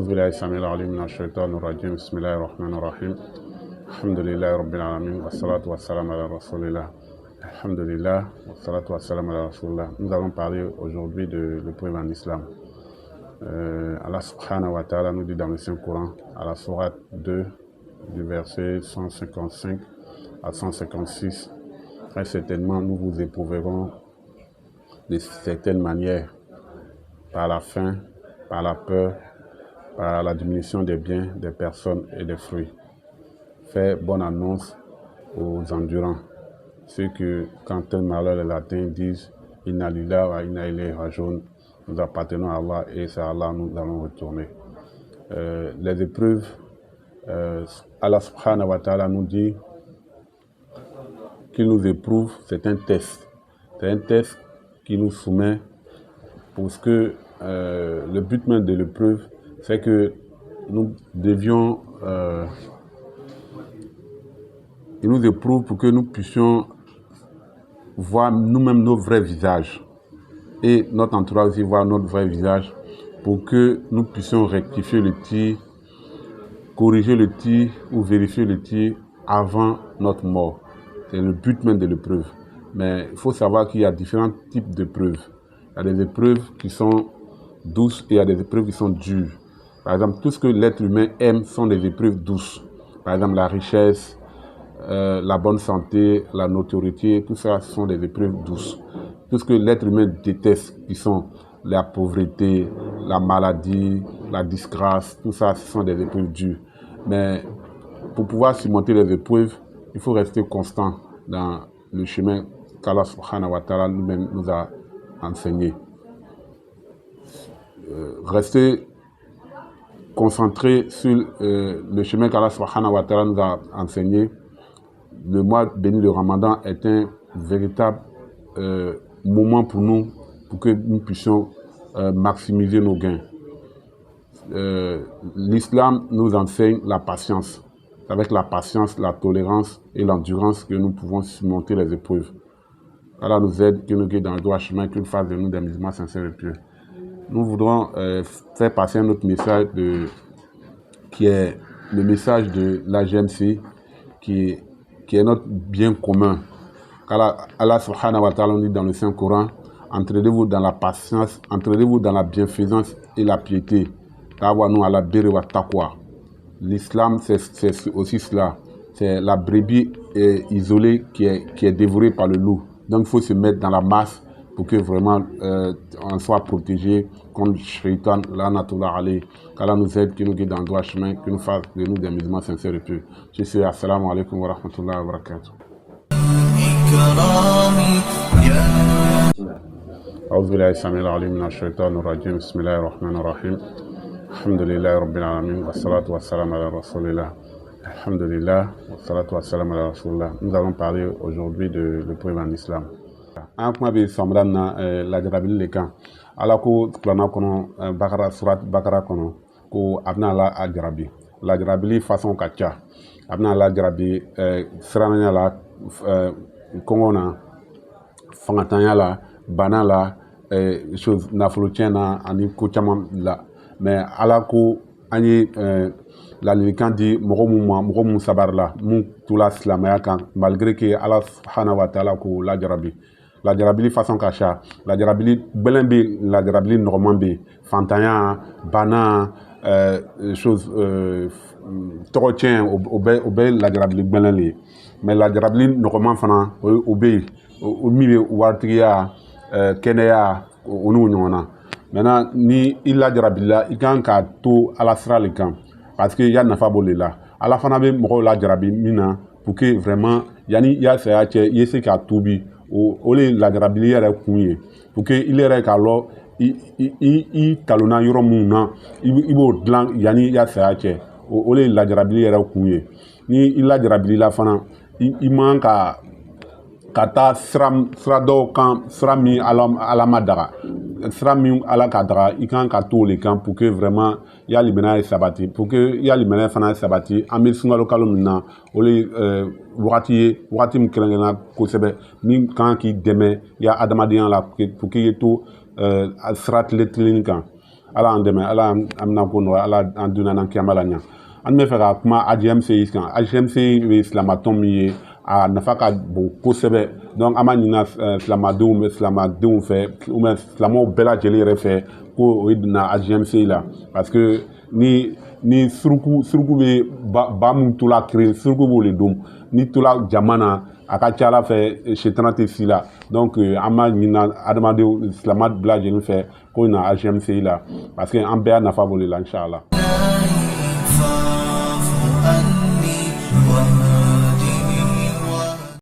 أعوذ بالله السميع العليم من الشيطان الرجيم بسم الله الرحمن الرحيم الحمد لله رب العالمين والصلاة والسلام على رسول الله الحمد لله والصلاة والسلام على رسول الله. Nous allons parler aujourd'hui de l'épreuve en islam. Allah subhanahu wa ta'ala nous dit dans le Saint-Coran, à la sourate 2, du verset 155 à 156, très certainement nous vous éprouverons de certaines manières, par la faim, par la peur, par la diminution des biens, des personnes et des fruits. Fais bonne annonce aux endurants, ceux que quand un malheur les atteint disent « Inna lillahi wa inna ilayhi raji'un » nous appartenons à Allah et c'est à Allah nous allons retourner. Les épreuves, Allah subhanahu wa ta'ala nous dit qu'il nous éprouve, c'est un test. C'est un test qui nous soumet parce que le but même de l'épreuve, c'est que nous devions, il nous éprouve pour que nous puissions voir nous-mêmes nos vrais visages et notre entourage aussi voir notre vrai visage pour que nous puissions rectifier le tir, corriger le tir ou vérifier le tir avant notre mort. C'est le but même de l'épreuve. Mais il faut savoir qu'il y a différents types d'épreuves. Il y a des épreuves qui sont douces et il y a des épreuves qui sont dures. Par exemple, tout ce que l'être humain aime sont des épreuves douces. Par exemple, la richesse, la bonne santé, la notoriété, tout ça sont des épreuves douces. Tout ce que l'être humain déteste, qui sont la pauvreté, la maladie, la disgrâce, tout ça, ce sont des épreuves dures. Mais pour pouvoir surmonter les épreuves, il faut rester constant dans le chemin qu'Allah subhanahu wa ta'ala nous-même nous a enseigné. Rester concentré sur le chemin qu'Allah subhanahu wa ta'ala nous a enseigné. Le mois béni de Ramadan est un véritable moment pour nous, pour que nous puissions maximiser nos gains. L'islam nous enseigne la patience. C'est avec la patience, la tolérance et l'endurance que nous pouvons surmonter les épreuves. Allah nous aide, qu'il nous guide dans le droit chemin, qu'il fasse de nous des musulmans sincères et pieux. Nous voudrons faire passer un autre message qui est le message de la GMC, qui est notre bien commun. Allah subhanahu wa ta'ala nous dit dans le Saint-Coran, entraînez-vous dans la patience, entraînez-vous dans la bienfaisance et la piété. L'islam, c'est aussi cela. C'est la brebis isolée qui est dévorée par le loup. Donc il faut se mettre dans la masse pour que vraiment on soit protégé contre le shaitan, l'anatullah alayh. Qu'Allah nous aide, qu'il nous guide dans le droit chemin, qu'il nous fasse de nous des musulmans sincères et pieux. Je suis assalamu alaikum wa rahmatullahi wa barakatuh. أعوذ بالله السميع العليم من الشيطان الرجيم بسم الله الرحمن الرحيم الحمد لله رب العالمين والصلاة والسلام على رسول الله الحمد لله والصلاة والسلام على رسول الله. Nous allons parler aujourd'hui de l'épreuve en islam. En kuma bɛ famara na lajarabili le kan ala ko kuranna kɔnɔ bakara surat bakara kɔnɔ ko a bɛna la jarabi lajarabili façon ka ca a bɛna la jarabi sirannanya la kɔngɔ na fangatanya la bana la nafolo tiɲɛ na ani ko caman la mais ala ko an ye ladilikan di mɔgɔ mun ma mɔgɔ mun sabarila mun tula silamɛya kan malgré que ala subhanahu wa ta'ala ko lajarabi lajarabili façon ka ca lajarabili gbɛlɛn bɛ lajarabili nɔgɔman bɛ fantanya bana tɔgɔ tiɲɛ o bɛ lajarabili gbɛlɛn le ye mais lajarabili nɔgɔman fana o bɛ yen o min bɛ waritigiya kɛnɛya o n'o ɲɔgɔn na maintenant ni i lajarabila i kan k'a to ala sira le kan parce que i ya nafa b'o de la ala fana bɛ mɔgɔw lajarabi min na pour que vraiment yanni i y'a saya cɛ i ye se k'a tuubi o de ye lajarabili yɛrɛ kun ye pour que i yɛrɛ k'a lɔ i talonna yɔrɔ minnu na i b'o dilan yanni i y'a saya cɛ o de ye lajarabili yɛrɛ kun ye ni i lajarabilila fana i man ka taa sira dɔw kan sira min ala ma daga sira min ala ka daga i kan ka to o le kan pour que vraiment i y'a limaniya ye sabati pour que i y'a limaniya fana ye sabati an bɛ sunkalo kalo min na o le wagati ye wagati min kɛrɛnkɛrɛnna kosɛbɛ min kan k'i dɛmɛ i ya adamadenya la pour que i ye to sira tilenni kan ala an dɛmɛ ala an bɛna ko nɔgɔya ala an donna n'an kiyama la ɲa an bɛ fɛ ka kuma AGMCI kan AGMCI ye silamatɔn min ye a nafa ka bon kosɛbɛ donc an b'a ɲini silamadenw fɛ silamɛw bɛɛ lajɛlen yɛrɛ fɛ ko o ye donna AGMCI la parce que ni suruku bɛ ba mun tola créer suruku b'o le don ni tola jama na a ka ca ala fɛ setana tɛ si la donc an b'a ɲini adamadenw silama bɛɛ lajɛlen fɛ ko na AGMCI la parce que an bɛɛ y'a nafa b'o de la inchallah